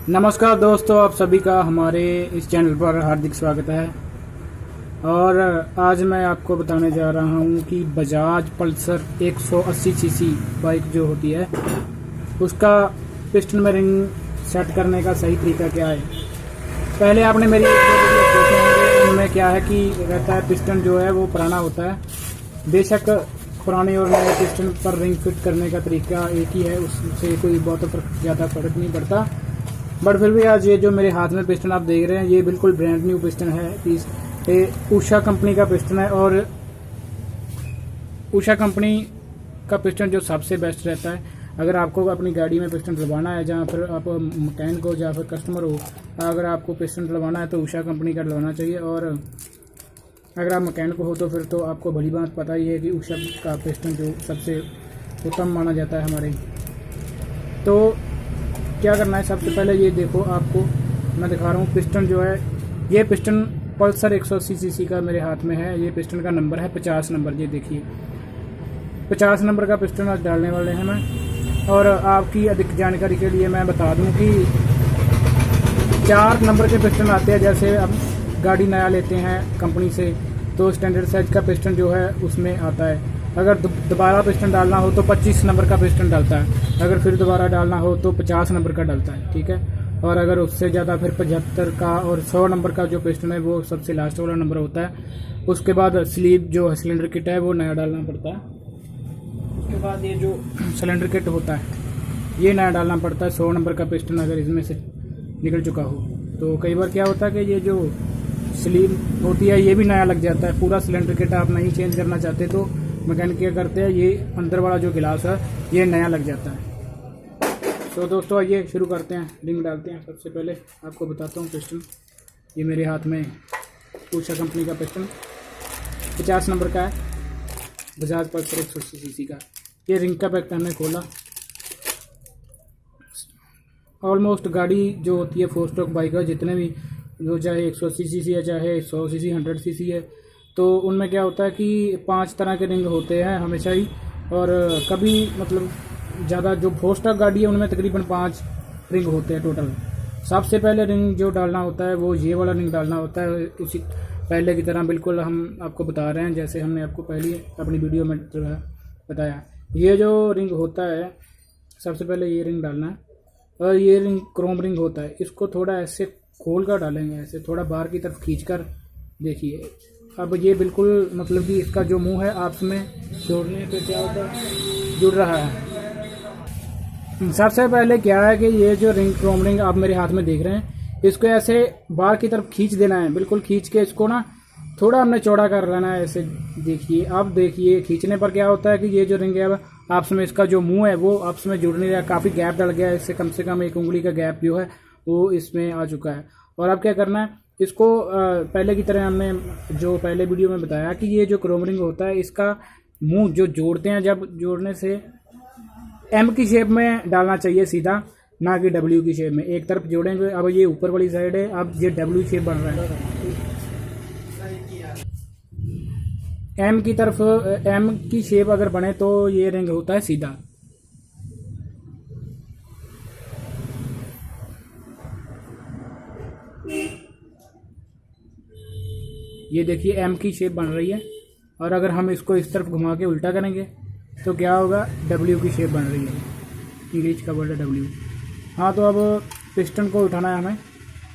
नमस्कार दोस्तों, आप सभी का हमारे इस चैनल पर हार्दिक स्वागत है। और आज मैं आपको बताने जा रहा हूं कि बजाज पल्सर 180 सीसी बाइक जो होती है उसका पिस्टन में रिंग सेट करने का सही तरीका क्या है। पहले आपने मेरी वीडियो देखे होंगे, उनमें क्या है कि रहता है पिस्टन जो है वो पुराना होता है। बेशक पुराने और नए पिस्टन पर रिंग फिट करने का तरीका एक ही है, उससे कोई बहुत ज़्यादा फर्क नहीं पड़ता। बट फिर भी आज ये जो मेरे हाथ में पिस्टन आप देख रहे हैं ये बिल्कुल ब्रांड न्यू पिस्टन है। ये उषा कंपनी का पिस्टन है और उषा कंपनी का पिस्टन जो सबसे बेस्ट रहता है। अगर आपको अपनी गाड़ी में पिस्टन डलवाना है, जहाँ फिर आप मैकेनिक हो या फिर कस्टमर हो, अगर आपको पिस्टन डलवाना है तो उषा कंपनी का डलवाना चाहिए। और अगर आप मैकेनिक हो तो फिर तो आपको भली बात पता ही है कि उषा का पिस्टन जो सबसे उत्तम माना जाता है हमारे। तो क्या करना है, सबसे पहले ये देखो, आपको मैं दिखा रहा हूँ पिस्टन जो है, ये पिस्टन पल्सर 180 सीसी का मेरे हाथ में है। ये पिस्टन का नंबर है 50 नंबर। ये देखिए 50 नंबर का पिस्टन आज डालने वाले हैं मैं। और आपकी अधिक जानकारी के लिए मैं बता दूं कि 4 नंबर के पिस्टन आते हैं। जैसे अब गाड़ी नया लेते हैं कंपनी से तो स्टैंडर्ड साइज का पिस्टन जो है उसमें आता है। अगर दोबारा पिस्टन डालना हो तो 25 नंबर का पिस्टन डालता है। अगर फिर दोबारा डालना हो तो 50 नंबर का डालता है, ठीक है। और अगर उससे ज़्यादा फिर 75 का और 100 नंबर का जो पिस्टन है वो सबसे लास्ट वाला नंबर होता है। उसके बाद स्लीव जो सिलेंडर किट है वो नया डालना पड़ता है। उसके बाद ये जो सिलेंडर किट होता है ये नया डालना पड़ता है। 100 नंबर का पिस्टन अगर इसमें से निकल चुका हो तो कई बार क्या होता है कि ये जो स्लीव होती है ये भी नया लग जाता है। पूरा सिलेंडर किट आप नहीं चेंज करना चाहते तो मैकेनिक क्या करते हैं, ये अंदर वाला जो गिलास है ये नया लग जाता है। तो दोस्तों आइए शुरू करते हैं, रिंग डालते हैं। सबसे पहले आपको बताता हूँ पिस्टन, ये मेरे हाथ में उषा कंपनी का पिस्टन 50 नंबर का है, बजाज पल्सर 180 सीसी का। ये रिंग का पैक हमने खोला। ऑलमोस्ट गाड़ी जो होती है 4 स्ट्रोक बाइक है, जितने भी जो चाहे 180 सीसी है चाहे 100 सीसी 100 सीसी है, तो उनमें क्या होता है कि 5 तरह के रिंग होते हैं हमेशा ही। और कभी मतलब ज़्यादा जो 4 स्ट्रोक गाड़ी है उनमें तकरीबन 5 रिंग होते हैं टोटल। सबसे पहले रिंग जो डालना होता है वो ये वाला रिंग डालना होता है। उसी पहले की तरह बिल्कुल हम आपको बता रहे हैं जैसे हमने आपको पहले अपनी वीडियो में बताया। ये जो रिंग होता है सबसे पहले ये रिंग डालना है। और ये रिंग क्रोम रिंग होता है, इसको थोड़ा ऐसे खोल कर डालेंगे, ऐसे थोड़ा बाहर की तरफ खींच कर। देखिए अब ये बिल्कुल मतलब कि इसका जो मुंह है आपस में जोड़ने पे क्या होता है, जुड़ रहा है। सबसे पहले क्या है कि ये जो रिंग क्रोम रिंग आप मेरे हाथ में देख रहे हैं, इसको ऐसे बाहर की तरफ खींच देना है। बिल्कुल खींच के इसको ना थोड़ा हमने चौड़ा कर लेना है ऐसे। देखिए अब देखिए खींचने पर क्या होता है कि ये जो रिंग है आपस में इसका जो मुंह है वो आपस में जुड़ नहीं रहा, काफ़ी गैप डल गया है। इससे कम से कम 1 उंगली का गैप जो है वो इसमें आ चुका है। और अब क्या करना है, इसको पहले की तरह हमने जो पहले वीडियो में बताया कि ये जो क्रोम रिंग होता है इसका मुंह जो जोड़ते हैं, जब जोड़ने से एम की शेप में डालना चाहिए सीधा, ना कि डब्ल्यू की शेप में। एक तरफ जोड़ेंगे, अब ये ऊपर वाली साइड है, अब ये डब्ल्यू शेप बन रहा है। एम की तरफ एम की शेप अगर बने तो ये रिंग होता है सीधा। ये देखिए एम की शेप बन रही है। और अगर हम इसको इस तरफ घुमा के उल्टा करेंगे तो क्या होगा, डब्ल्यू की शेप बन रही है। इंग्लिश का वर्ड है डब्ल्यू। हाँ, तो अब पिस्टन को उठाना है हमें।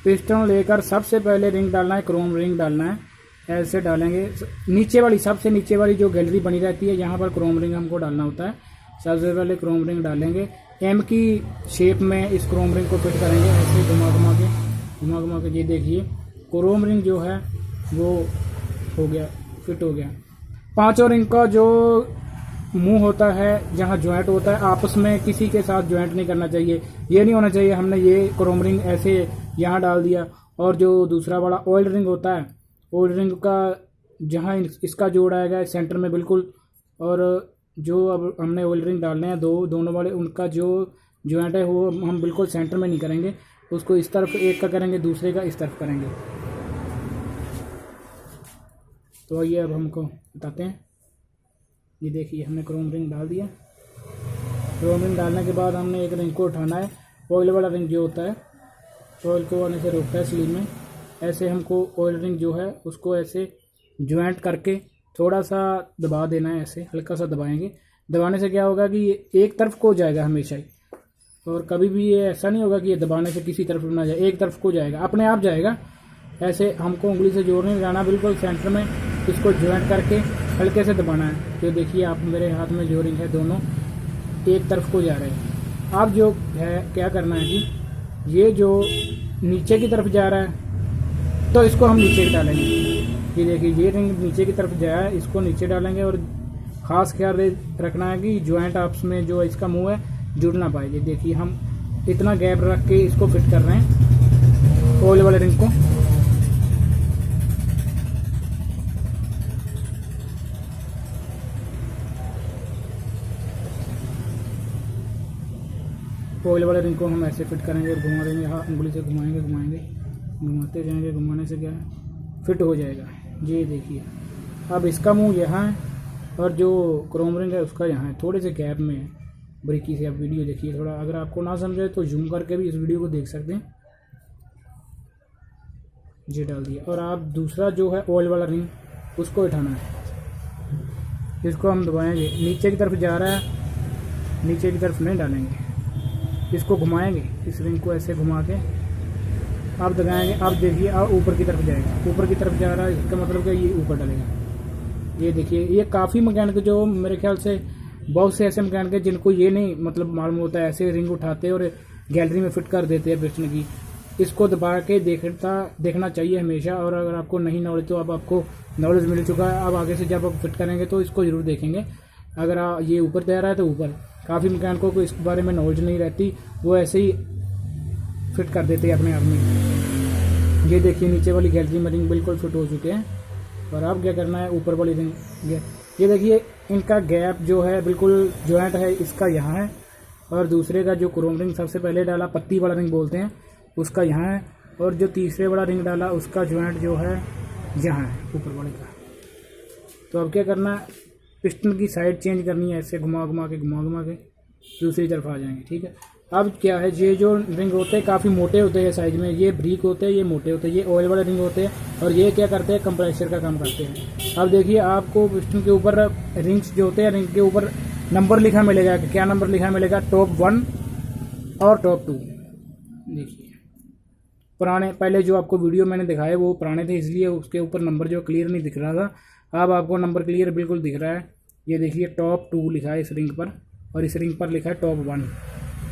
पिस्टन लेकर सबसे पहले रिंग डालना है, क्रोम रिंग डालना है। ऐसे डालेंगे, नीचे वाली सबसे नीचे वाली जो गैलरी बनी रहती है यहाँ पर क्रोम रिंग हमको डालना होता है। सबसे पहले क्रोम रिंग डालेंगे, एम की शेप में इस क्रोम रिंग को फिट करेंगे ऐसे घुमा घुमा के। ये देखिए क्रोम रिंग जो है वो हो गया, फिट हो गया। 5 रिंग का जो मुंह होता है, जहाँ जॉइंट होता है, आपस में किसी के साथ जॉइंट नहीं करना चाहिए। ये नहीं होना चाहिए हमने ये क्रोम रिंग ऐसे यहाँ डाल दिया और जो दूसरा वाला ऑयल रिंग होता है, ऑयल रिंग का जहाँ इसका जोड़ आएगा सेंटर में बिल्कुल। और जो अब हमने ऑयल रिंग डालने हैं दोनों वाले, उनका जो जॉइंट है वो हम बिल्कुल सेंटर में नहीं करेंगे, उसको इस तरफ एक का करेंगे, दूसरे का इस तरफ करेंगे। तो आइए अब हमको बताते हैं। ये देखिए हमने क्रोम रिंग डाल दिया। क्रोम रिंग डालने के बाद हमने एक रिंग को उठाना है, ऑयल वाला रिंग जो होता है ऑयल को आने से रोकता है स्लीव में। ऐसे हमको ऑयल रिंग जो है उसको ऐसे ज्वाइंट करके थोड़ा सा दबा देना है, ऐसे हल्का सा दबाएंगे। दबाने से क्या होगा कि ये एक तरफ को जाएगा हमेशा ही, और कभी भी ये ऐसा नहीं होगा कि ये दबाने से किसी तरफ ना जाए, एक तरफ को जाएगा, अपने आप जाएगा। ऐसे हमको उंगली से जोर नहीं लगाना, बिल्कुल सेंटर में इसको ज्वाइंट करके हल्के से दबाना है। तो देखिए आप मेरे हाथ में जो रिंग है दोनों एक तरफ को जा रहे हैं। अब जो है क्या करना है कि ये जो नीचे की तरफ जा रहा है तो इसको हम नीचे डालेंगे। ये देखिए ये रिंग नीचे की तरफ जा रहा है, इसको नीचे डालेंगे। और ख़ास ख्याल रखना है कि ज्वाइंट आपस में जो इसका मुंह है जुड़ ना पाए। ये देखिए हम इतना गैप रख के इसको फिट कर रहे हैं ऑयल वाले रिंग को। ऑयल वाले रिंग को हम ऐसे फिट करेंगे और घुमा देंगे। हाँ, उंगली से घुमाएंगे, घुमाते जाएंगे। घुमाने से क्या है फिट हो जाएगा। ये देखिए अब इसका मुंह यहाँ है और जो क्रोम रिंग है उसका यहाँ है, थोड़े से गैप में है। बारीकी से आप वीडियो देखिए थोड़ा, अगर आपको ना समझे तो जूम करके भी इस वीडियो को देख सकते हैं। ये डाल दिया। और आप दूसरा जो है ऑयल वाला रिंग उसको उठाना है, इसको हम दबाएंगे। नीचे की तरफ जा रहा है, नीचे की तरफ नहीं डालेंगे, इसको घुमाएंगे। इस रिंग को ऐसे घुमा के आप दबाएंगे। आप देखिए अब ऊपर की तरफ जाएगा, ऊपर की तरफ जा रहा है, इसका मतलब क्या ये ऊपर डालेगा। ये देखिए ये काफ़ी मैकेनिक जो मेरे ख्याल से बहुत से ऐसे मैकेनिक हैं जिनको ये नहीं मतलब मालूम होता है, ऐसे रिंग उठाते हैं और गैलरी में फिट कर देते हैं पिस्टन की। इसको दबा के देखना चाहिए हमेशा। और अगर आपको नहीं नॉलेज तो अब आपको नॉलेज मिल चुका है, अब आगे से जब आप फिट करेंगे तो इसको ज़रूर देखेंगे। अगर ये ऊपर तैर रहा है तो ऊपर, काफ़ी मैकेनिकों को इस बारे में नॉलेज नहीं रहती, वो ऐसे ही फिट कर देते हैं अपने आप में। ये देखिए नीचे वाली गैलरी में रिंग बिल्कुल फिट हो चुके हैं। और अब क्या करना है ऊपर वाली रिंग, ये देखिए इनका गैप जो है बिल्कुल जॉइंट है, इसका यहाँ है। और दूसरे का जो क्रोम रिंग सबसे पहले डाला, पत्ती वाला रिंग बोलते हैं, उसका यहाँ है। और जो तीसरे वाला रिंग डाला उसका जॉइंट जो है यहाँ है ऊपर वाले का। तो अब क्या करना है, पिस्टन की साइड चेंज करनी है, ऐसे घुमा घुमा के दूसरी तरफ आ जाएंगे। ठीक है। अब क्या है, ये जो रिंग होते हैं काफ़ी मोटे होते हैं साइज में, ये ब्रीक होते हैं, ये मोटे होते हैं, ये ऑयल वाले रिंग होते हैं। और ये क्या करते हैं, कंप्रेसर का काम करते हैं। अब देखिए आपको पिस्टन के ऊपर रिंग्स जो होते हैं, रिंग के ऊपर नंबर लिखा मिलेगा। क्या नंबर लिखा मिलेगा, टॉप 1 और टॉप 2। देखिए पुराने पहले जो आपको वीडियो मैंने दिखाया वो पुराने थे, इसलिए उसके ऊपर नंबर जो क्लियर नहीं दिख रहा था। अब आपको नंबर क्लियर बिल्कुल दिख रहा है। ये देखिए टॉप 2 लिखा है इस रिंग पर, और इस रिंग पर लिखा है टॉप 1।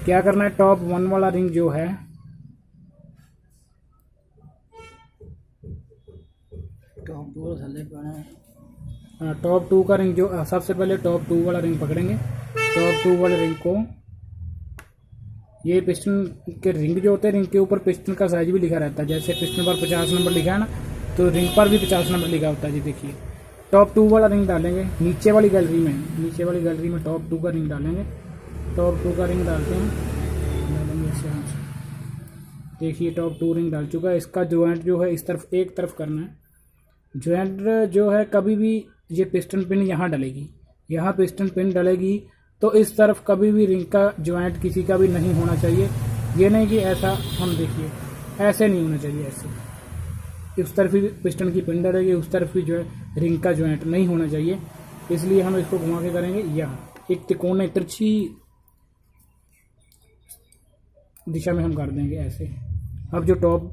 क्या करना है, टॉप 1 वाला रिंग जो है टॉप 2 का रिंग जो सबसे पहले टॉप 2 वाला रिंग पकड़ेंगे। टॉप 2 वाले रिंग को, ये पिस्टन के रिंग जो होते हैं, रिंग के ऊपर पिस्टन का साइज भी लिखा रहता है। जैसे पिस्टन पर 50 नंबर लिखा है ना, तो रिंग पर भी 50 नंबर लिखा होता है। जी देखिए टॉप 2 वाला रिंग डालेंगे नीचे वाली गैलरी में टॉप 2 का रिंग डालेंगे। टॉप 2 का रिंग डालते हैं, डालेंगे ऐसे यहाँ से। देखिए टॉप 2 रिंग डाल चुका है। इसका जॉइंट जो है इस तरफ एक तरफ करना है। जॉइंट जो है कभी भी ये पिस्टन पिन यहाँ डलेगी, यहाँ पिस्टन पिन डलेगी, तो इस तरफ कभी भी रिंग का जॉइंट किसी का भी नहीं होना चाहिए। ये नहीं कि ऐसा, हम देखिए ऐसे नहीं होना चाहिए, ऐसे इस तरफ ही पिस्टन की पिन डलेगी, उस तरफ भी जो है रिंग का जॉइंट नहीं होना चाहिए। इसलिए हम इसको घुमा के करेंगे यहाँ एक तिकोने तिरछी दिशा में हम कर देंगे ऐसे। अब जो टॉप